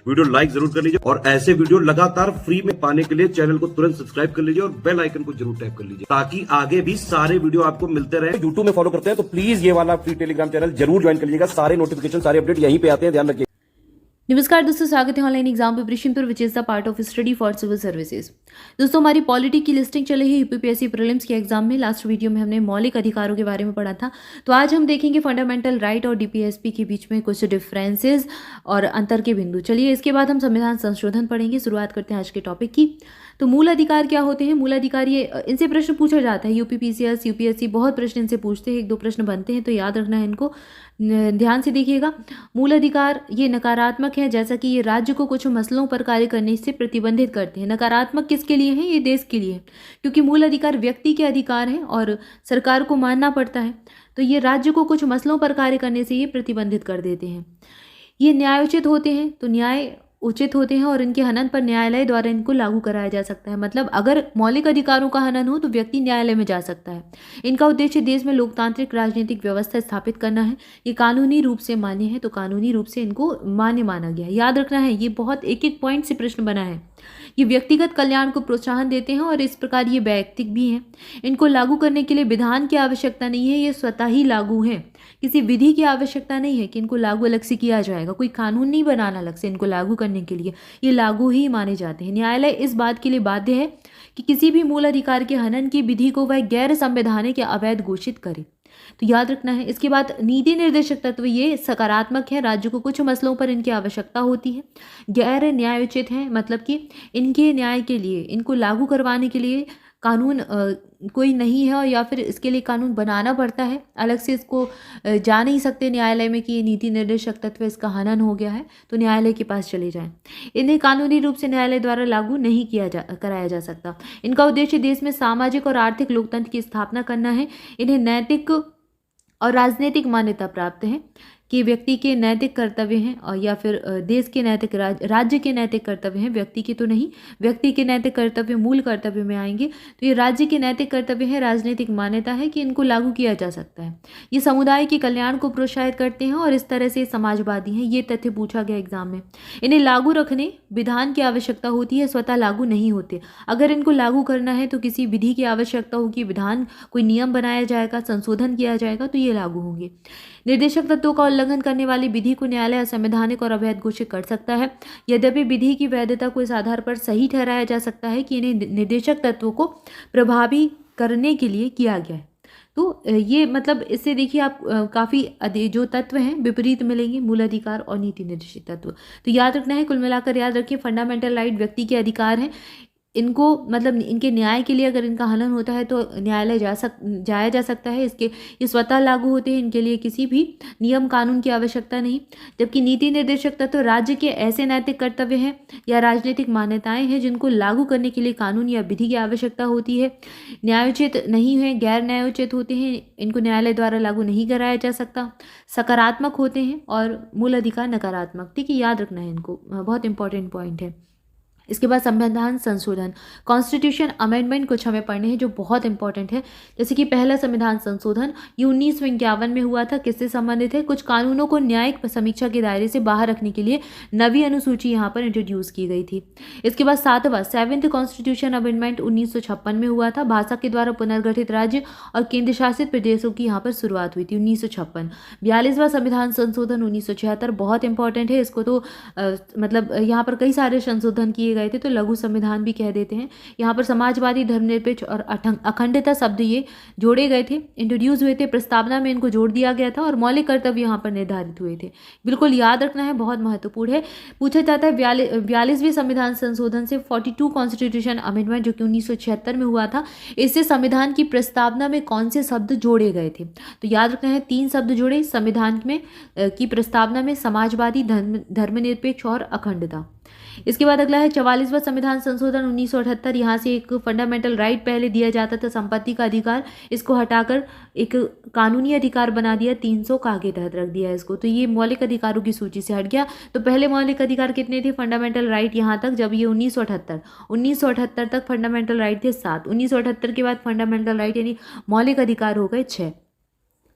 Video like जरूर कर लीजिए और ऐसे वीडियो लगातार फ्री में पाने के लिए चैनल को तुरंत सब्सक्राइब कर लीजिए और बेल आइकन को जरूर टैप कर लीजिए ताकि आगे भी सारे वीडियो आपको मिलते रहे। यूट्यूब में फॉलो करते हैं तो प्लीज ये वाला फ्री टेलीग्राम चैनल जरूर ज्वाइन कर लीजिएगा। सारे नोटिफिकेशन सारे अपडेट यहीं पे आते हैं, ध्यान रखिए। नमस्कार दोस्तों, स्वागत है ऑनलाइन एग्जाम प्रिपरेशन पर which is the part of study for civil services. दोस्तों, हमारी पॉलिटी की लिस्टिंग चल रही है यूपीपीएससी प्रीलिम्स के एग्जाम में। लास्ट वीडियो में हमने मौलिक अधिकारों के बारे में पढ़ा था, तो आज हम देखेंगे फंडामेंटल राइट और डीपीएसपी के बीच में कुछ डिफरेंसेस और अंतर के बिंदु। चलिए, इसके बाद हम संविधान संशोधन पढ़ेंगे। शुरुआत करते हैं आज के टॉपिक की। तो मूल अधिकार क्या होते हैं? मूल अधिकार, ये इनसे प्रश्न पूछा जाता है। यूपीपीसीएस, यूपीएससी बहुत प्रश्न इनसे पूछते हैं, 1-2 प्रश्न बनते हैं, तो याद रखना है इनको। ध्यान से देखिएगा। मूल अधिकार ये नकारात्मक है, जैसा कि ये राज्य को कुछ मसलों पर कार्य करने से प्रतिबंधित करते हैं। नकारात्मक किसके लिए है? ये देश के लिए है, क्योंकि मूल अधिकार व्यक्ति के अधिकार हैं और सरकार को मानना पड़ता है। तो ये राज्य को कुछ मसलों पर कार्य करने से ये प्रतिबंधित कर देते हैं। ये न्यायोचित होते हैं, तो न्याय उचित होते हैं और इनके हनन पर न्यायालय द्वारा इनको लागू कराया जा सकता है। मतलब अगर मौलिक अधिकारों का हनन हो तो व्यक्ति न्यायालय में जा सकता है। इनका उद्देश्य देश में लोकतांत्रिक राजनीतिक व्यवस्था स्थापित करना है। ये कानूनी रूप से मान्य है, तो कानूनी रूप से इनको मान्य माना गया है। याद रखना है, ये बहुत एक पॉइंट से प्रश्न बना है। ये व्यक्तिगत कल्याण को प्रोत्साहन देते हैं और इस प्रकार ये वैयक्तिक भी हैं। इनको लागू करने के लिए विधान की आवश्यकता नहीं है, ये स्वतः ही लागू हैं। किसी विधि की आवश्यकता नहीं है कि इनको लागू अलग से किया जाएगा, कोई कानून नहीं बनाना अलग से इनको लागू करने के लिए, ये लागू ही माने जाते हैं। न्यायालय इस बात के लिए बाध्य है कि किसी भी मूल अधिकार के हनन की विधि को वह गैर संवैधानिक या अवैध घोषित करे। तो याद रखना है। इसके बाद नीति निर्देशक तत्व ये सकारात्मक है, राज्य को कुछ मसलों पर इनकी आवश्यकता होती है। गैर न्यायोचित है, मतलब कि इनके न्याय के लिए, इनको लागू करवाने के लिए कानून कोई नहीं है और या फिर इसके लिए कानून बनाना पड़ता है अलग से। इसको जा नहीं सकते न्यायालय में कि ये नीति निर्देशक तत्व इसका हनन हो गया है, तो न्यायालय के पास चले जाएं। इन्हें कानूनी रूप से न्यायालय द्वारा लागू नहीं कराया जा सकता। इनका उद्देश्य देश में सामाजिक और आर्थिक लोकतंत्र की स्थापना करना है। इन्हें नैतिक और राजनीतिक मान्यता प्राप्त है कि व्यक्ति के नैतिक कर्तव्य हैं और या फिर देश के नैतिक राज्य के नैतिक कर्तव्य हैं, व्यक्ति के तो नहीं। व्यक्ति के नैतिक कर्तव्य मूल कर्तव्य में आएंगे, तो ये राज्य के नैतिक कर्तव्य है। राजनीतिक मान्यता है कि इनको लागू किया जा सकता है। ये समुदाय के कल्याण को प्रोत्साहित करते हैं और इस तरह से समाजवादी हैं। ये तथ्य पूछा गया एग्जाम में। इन्हें लागू रखने विधान की आवश्यकता होती है, स्वतः लागू नहीं होते। अगर इनको लागू करना है तो किसी विधि की आवश्यकता होगी, विधान कोई नियम बनाया जाएगा, संशोधन किया जाएगा, तो ये लागू होंगे। निर्देशक तत्वों का उल्लंघन करने वाली विधि को न्यायालय असंवैधानिक और अवैध घोषित कर सकता है। यद्यपि विधि की वैधता को इस आधार पर सही ठहराया जा सकता है कि इन्हें निर्देशक तत्वों को प्रभावी करने के लिए किया गया है। तो ये मतलब इससे देखिए आप काफ़ी जो तत्व हैं विपरीत मिलेंगे, मूल अधिकार और नीति निर्देशित तत्व। तो याद रखना है, कुल मिलाकर याद रखिए, फंडामेंटल राइट व्यक्ति के अधिकार हैं। इनको मतलब इनके न्याय के लिए अगर इनका हनन होता है तो न्यायालय जाया जा सकता है। इसके ये स्वतः लागू होते हैं, इनके लिए किसी भी नियम कानून की आवश्यकता नहीं। जबकि नीति निर्देशक तत्व राज्य के ऐसे नैतिक कर्तव्य हैं या राजनीतिक मान्यताएं हैं जिनको लागू करने के लिए कानून या विधि की आवश्यकता होती है। न्यायोचित नहीं है, गैर न्यायोचित होते हैं, इनको न्यायालय द्वारा लागू नहीं कराया जा सकता। सकारात्मक होते हैं और मूल अधिकार नकारात्मक। ठीक है, याद रखना है इनको, बहुत इंपॉर्टेंट पॉइंट है। इसके बाद संविधान संशोधन, कॉन्स्टिट्यूशन अमेंडमेंट कुछ हमें पढ़ने हैं जो बहुत इंपॉर्टेंट है। जैसे कि पहला संविधान संशोधन ये 1951 में हुआ था। किससे संबंधित है? कुछ कानूनों को न्यायिक समीक्षा के दायरे से बाहर रखने के लिए नवी अनुसूची यहाँ पर इंट्रोड्यूस की गई थी। इसके बाद 7वां कॉन्स्टिट्यूशन अमेंडमेंट 1956 में हुआ था। भाषा के द्वारा पुनर्गठित राज्य और केंद्र शासित प्रदेशों की यहाँ पर शुरुआत हुई थी 1956। 42वां संविधान संशोधन 1976 बहुत इंपॉर्टेंट है। इसको तो मतलब यहाँ पर कई सारे संशोधन किए गए थे, तो लघु संविधान भी कह देते हैं। यहाँ पर समाजवादी, धर्मनिरपेक्ष और अखंडता शब्द ये जोड़े गए थे, इंट्रोड्यूस हुए थे। प्रस्तावना में इनको जोड़ दिया गया था और मौलिक कर्तव्य यहाँ पर निर्धारित हुए थे। बिल्कुल याद रखना है, बहुत महत्वपूर्ण है। पूछा जाता है 42वें संविधान संशोधन से 42 कॉन्स्टिट्यूशन अमेंडमेंट जो कि 1976 में हुआ था, इससे संविधान की प्रस्तावना में कौन से शब्द जोड़े गए थे? तो याद रखना है, 3 शब्द जोड़े संविधान में की प्रस्तावना में, समाजवादी, धर्मनिरपेक्ष और अखंडता। इसके बाद अगला है 44वां संविधान संशोधन 1978। यहाँ से एक फंडामेंटल राइट पहले दिया जाता था, संपत्ति का अधिकार, इसको हटाकर एक कानूनी अधिकार बना दिया, 300 का के तहत रख दिया इसको। तो ये मौलिक अधिकारों की सूची से हट गया। तो पहले मौलिक अधिकार कितने थे? फंडामेंटल राइट यहाँ तक, जब ये 1978 तक फंडामेंटल राइट थे 7। 1978 के बाद फंडामेंटल राइट यानी मौलिक अधिकार हो गए 6।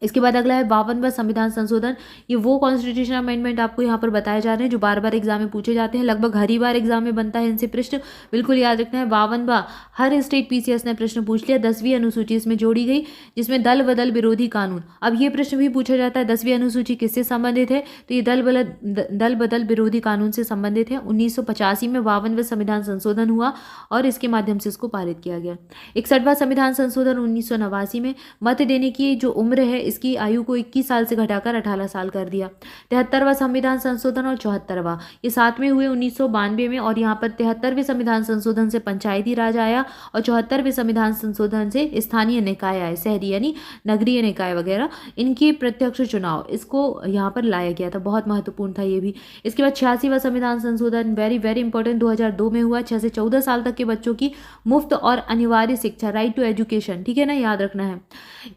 इसके बाद अगला है 52वां संविधान संशोधन। ये वो कॉन्स्टिट्यूशन अमेंडमेंट आपको यहाँ पर बताए जा रहे हैं जो बार बार एग्जाम में पूछे जाते हैं, लगभग हर ही बार एग्जाम में बनता है इनसे प्रश्न, बिल्कुल याद रखना है। 52वां, हर स्टेट पीसीएस ने प्रश्न पूछ लिया। 10वीं अनुसूची इसमें जोड़ी गई जिसमें दल बदल विरोधी कानून। अब ये प्रश्न भी पूछा जाता है 10वीं अनुसूची किससे संबंधित है, तो ये दल बदल विरोधी कानून से संबंधित है। 1985 में 52वां संविधान संशोधन हुआ और इसके माध्यम से इसको पारित किया गया। 61वां संविधान संशोधन 1989 में मत देने की जो उम्र है इसकी आयु को 21 साल से घटाकर 18 साल कर दिया। 73वां संविधान संशोधन और 74वां ये साथ में हुए 1992 में, और यहाँ पर 73वें संविधान संशोधन से पंचायती राज आया और 74वें संविधान संशोधन से स्थानीय निकाय आए, शहरी यानी नगरीय निकाय वगैरह, इनके प्रत्यक्ष चुनाव, इसको यहाँ पर लाया गया था, बहुत महत्वपूर्ण था ये भी। इसके बाद 86वां संविधान संशोधन वेरी वेरी इंपॉर्टेंट 2002 में हुआ। 6 से 14 साल तक के बच्चों की मुफ्त और अनिवार्य शिक्षा, राइट टू एजुकेशन, ठीक है ना, याद रखना है।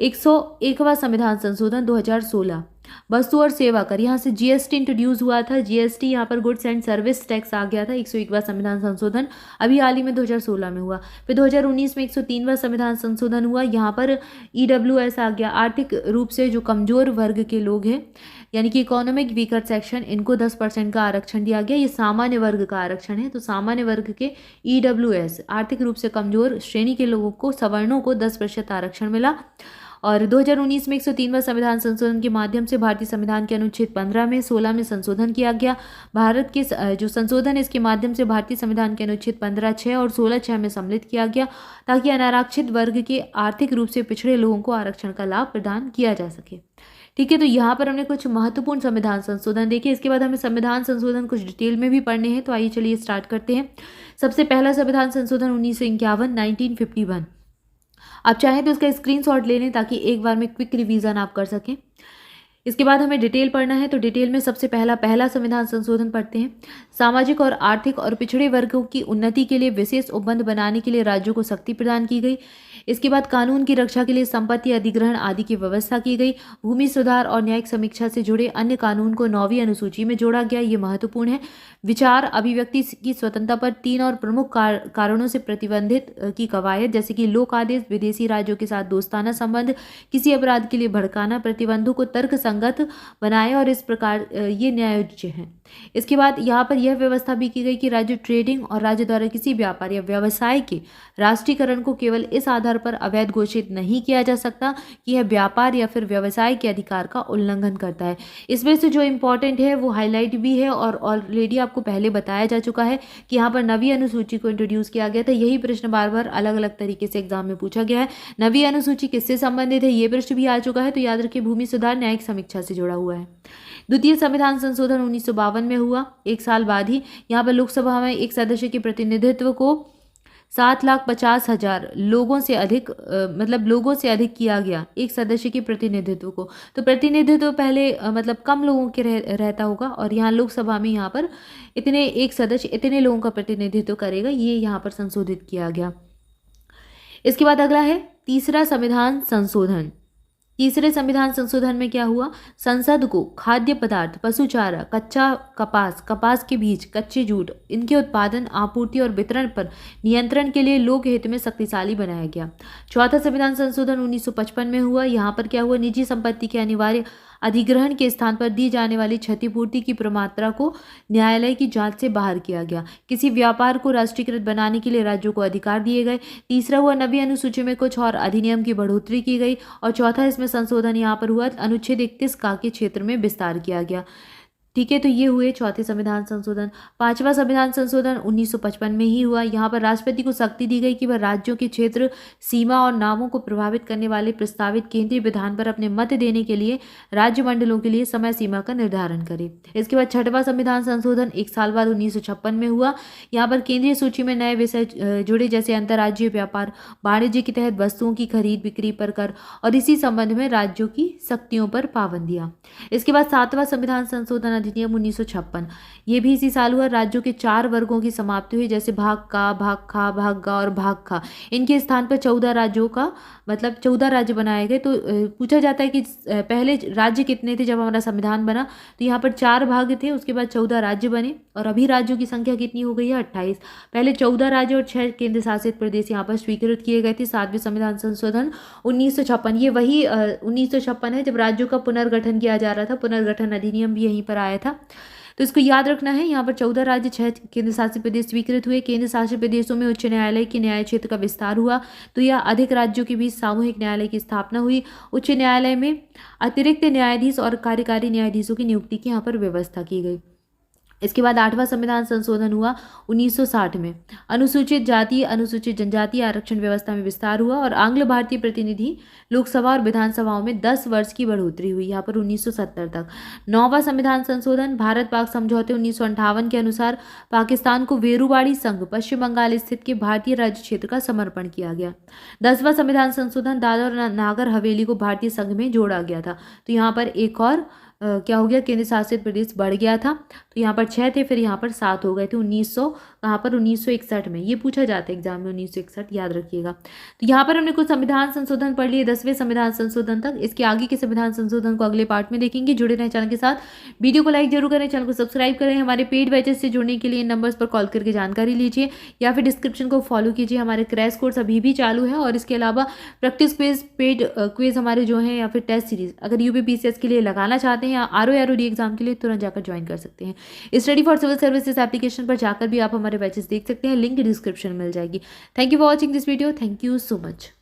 101वां संविधान संशोधन 2016, वस्तु और सेवा कर, यहाँ से जीएसटी इंट्रोड्यूस हुआ था। जीएसटी यहाँ पर गुड्स एंड सर्विस टैक्स आ गया था। 101वां संविधान संशोधन अभी हाल ही में 2016 में हुआ। फिर 2019 में 103वां संविधान संशोधन हुआ। यहाँ पर ईडब्ल्यूएस आ गया, आर्थिक रूप से जो कमजोर वर्ग के लोग हैं यानी कि इकोनॉमिक वीकर सेक्शन, इनको 10% का आरक्षण दिया गया। ये सामान्य वर्ग का आरक्षण है, तो सामान्य वर्ग के ईडब्ल्यूएस, आर्थिक रूप से कमजोर श्रेणी के लोगों को, सवर्णों को 10% आरक्षण मिला। और 2019 में 103वां संविधान संशोधन के माध्यम से भारतीय संविधान के अनुच्छेद 15 में 16 में संशोधन किया गया। भारत के जो संशोधन है इसके माध्यम से भारतीय संविधान के अनुच्छेद 15(6) और 16(6) में सम्मिलित किया गया ताकि अनारक्षित वर्ग के आर्थिक रूप से पिछड़े लोगों को आरक्षण का लाभ प्रदान किया जा सके। ठीक है, तो यहाँ पर हमने कुछ महत्वपूर्ण संविधान संशोधन देखे। इसके बाद हमें संविधान संशोधन कुछ डिटेल में भी पढ़ने हैं, तो आइए चलिए स्टार्ट करते हैं। सबसे पहला संविधान संशोधन 1951 आप चाहें तो इसका स्क्रीनशॉट ले लें ताकि एक बार में क्विक रिवीजन आप कर सकें। इसके बाद हमें डिटेल पढ़ना है, तो डिटेल में सबसे पहला संविधान संशोधन पढ़ते हैं। सामाजिक और आर्थिक और पिछड़े वर्गों की उन्नति के लिए विशेष उपबंध बनाने के लिए राज्यों को शक्ति प्रदान की गई। इसके बाद कानून की रक्षा के लिए संपत्ति अधिग्रहण आदि की व्यवस्था की गई। भूमि सुधार और न्यायिक समीक्षा से जुड़े अन्य कानून को 9वीं अनुसूची में जोड़ा गया, ये महत्वपूर्ण है। विचार अभिव्यक्ति की स्वतंत्रता पर 3 और प्रमुख कारणों से प्रतिबंधित की कवायद, जैसे कि लोक आदेश, विदेशी राज्यों के साथ दोस्ताना संबंध, किसी अपराध के लिए भड़काना, प्रतिबंधों को तर्क संगत बनाए और इस प्रकार ये न्यायोज्य हैं। इसके बाद यहाँ पर यह व्यवस्था भी की गई कि राज्य ट्रेडिंग और राज्य द्वारा किसी व्यापार या व्यवसाय के राष्ट्रीयकरण को केवल इस आधार पर अवैध घोषित नहीं किया जा सकता कि यह व्यापार या फिर व्यवसाय के अधिकार का उल्लंघन करता है। इसमें से जो इम्पोर्टेंट है वो हाईलाइट भी है और ऑलरेडी आपको पहले बताया जा चुका है कि यहाँ पर 9वीं अनुसूची को इंट्रोड्यूस किया गया था। यही प्रश्न बार बार अलग अलग तरीके से एग्जाम में पूछा गया है। 9वीं अनुसूची किससे संबंधित है, ये प्रश्न भी आ चुका है, तो याद रखिए भूमि सुधार न्यायिक समीक्षा से जुड़ा हुआ है। द्वितीय संविधान संशोधन 1952 में हुआ, एक साल बाद ही। यहाँ पर लोकसभा में एक सदस्य के प्रतिनिधित्व को 7,50,000 लोगों से अधिक लोगों से अधिक किया गया, एक सदस्य के प्रतिनिधित्व को। तो प्रतिनिधित्व पहले कम लोगों के रहता होगा, और यहाँ लोकसभा में यहाँ पर एक सदस्य इतने लोगों का प्रतिनिधित्व करेगा, ये यहाँ पर संशोधित किया गया। इसके बाद अगला है तीसरा संविधान संशोधन। तीसरे संविधान संशोधन में क्या हुआ, संसद को खाद्य पदार्थ, पशु चारा, कच्चा कपास, कपास के बीज, कच्चे जूट, इनके उत्पादन, आपूर्ति और वितरण पर नियंत्रण के लिए लोक हित में शक्तिशाली बनाया गया। चौथा संविधान संशोधन 1955 में हुआ। यहाँ पर क्या हुआ, निजी संपत्ति के अनिवार्य अधिग्रहण के स्थान पर दी जाने वाली क्षतिपूर्ति की प्रमात्रा को न्यायालय की जांच से बाहर किया गया। किसी व्यापार को राष्ट्रीयकृत बनाने के लिए राज्यों को अधिकार दिए गए। तीसरा हुआ, 9वीं अनुसूची में कुछ और अधिनियम की बढ़ोतरी की गई। और चौथा इसमें संशोधन यहाँ पर हुआ, अनुच्छेद 31 का के क्षेत्र में विस्तार किया गया। ठीक है, तो ये हुए चौथे संविधान संशोधन। पांचवा संविधान संशोधन 1955 में ही हुआ। यहाँ पर राष्ट्रपति को शक्ति दी गई कि वह राज्यों के क्षेत्र, सीमा और नामों को प्रभावित करने वाले प्रस्तावित केंद्रीय विधान पर अपने मत देने के लिए राज्य मंडलों के लिए समय सीमा का निर्धारण करे। इसके बाद छठवां संविधान संशोधन एक साल बाद 1956 में हुआ। यहाँ पर केंद्रीय सूची में नए विषय जुड़े, जैसे अंतर्राज्यीय व्यापार, वाणिज्य के तहत वस्तुओं की खरीद बिक्री पर कर और इसी संबंध में राज्यों की शक्तियों पर पाबंदियां। इसके बाद सातवां संविधान संशोधन अधिनियम 1956, ये भी इसी साल हुआ। राज्यों के 4 वर्गों की समाप्ति हुई, जैसे भाग का, भाग खा, भाग गा और भाग खा। इनके स्थान पर 14 राज्यों का मतलब 14 राज्य बनाए गए। तो पूछा जाता है कि पहले राज्य कितने थे जब हमारा संविधान बना, तो यहाँ पर 4 भाग थे, उसके बाद 14 राज्य बने। और अभी राज्यों की संख्या कितनी हो गई है? 28। पहले 14 राज्य और 6 केंद्र शासित प्रदेश यहाँ पर स्वीकृत किए गए थे 7वें संविधान संशोधन 1956। ये वही 1956 है जब राज्यों का पुनर्गठन किया जा रहा था, पुनर्गठन अधिनियम भी यहीं पर आया था। तो इसको याद रखना है। यहाँ पर 14 राज्य, 6 केंद्र शासित प्रदेश स्वीकृत हुए। केंद्र शासित प्रदेशों में उच्च न्यायालय के न्याय क्षेत्र का विस्तार हुआ, तो यह अधिक राज्यों के बीच सामूहिक न्यायालय की स्थापना हुई। उच्च न्यायालय में अतिरिक्त न्यायाधीश और कार्यकारी न्यायाधीशों की नियुक्ति की यहाँ पर व्यवस्था की गई। इसके बाद 8वां संविधान संशोधन हुआ 1960 में। अनुसूचित जाति, अनुसूचित जनजाति आरक्षण व्यवस्था में विस्तार हुआ और आंग्ल भारतीय प्रतिनिधि लोकसभा और विधानसभाओं में 10 वर्ष की बढ़ोतरी हुई यहाँ पर 1970 तक। 9वां संविधान संशोधन, भारत पाक समझौते 1958 के अनुसार पाकिस्तान को वेरूवाड़ी संघ पश्चिम बंगाल स्थित के भारतीय राज्य क्षेत्र का समर्पण किया गया। 10वां संविधान संशोधन, दादर और नागर हवेली को भारतीय संघ में जोड़ा गया था। तो यहाँ पर एक और क्या हो गया, केंद्र शासित प्रदेश बढ़ गया था। तो यहाँ पर 6 थे, फिर यहाँ पर 7 हो गए थे 1961 में। ये पूछा जाता है एग्जाम में 1961, याद रखिएगा। तो यहाँ पर हमने कुछ संविधान संशोधन पढ़ लिए 10वें संविधान संशोधन तक। इसके आगे के संविधान संशोधन को अगले पार्ट में देखेंगे। जुड़े रहें चैनल के साथ, वीडियो को लाइक जरूर करें, चैनल को सब्सक्राइब करें। हमारे पेड बैचेस से जुड़ने के लिए इन नंबर्स पर कॉल करके जानकारी लीजिए या फिर डिस्क्रिप्शन को फॉलो कीजिए। हमारे क्रैश कोर्स अभी भी चालू है और इसके अलावा प्रैक्टिस क्विज, पेड क्विज हमारे जो हैं, या फिर टेस्ट सीरीज अगर यूपीपीसीएस के लिए लगाना चाहते हैं या आरओडी एग्जाम के लिए, तुरंत जाकर ज्वाइन कर सकते हैं। Study for civil services application पर जाकर भी आप हमारे बैचेस देख सकते हैं, लिंक डिस्क्रिप्शन में मिल जाएगी। Thank you for watching this video. Thank you so much.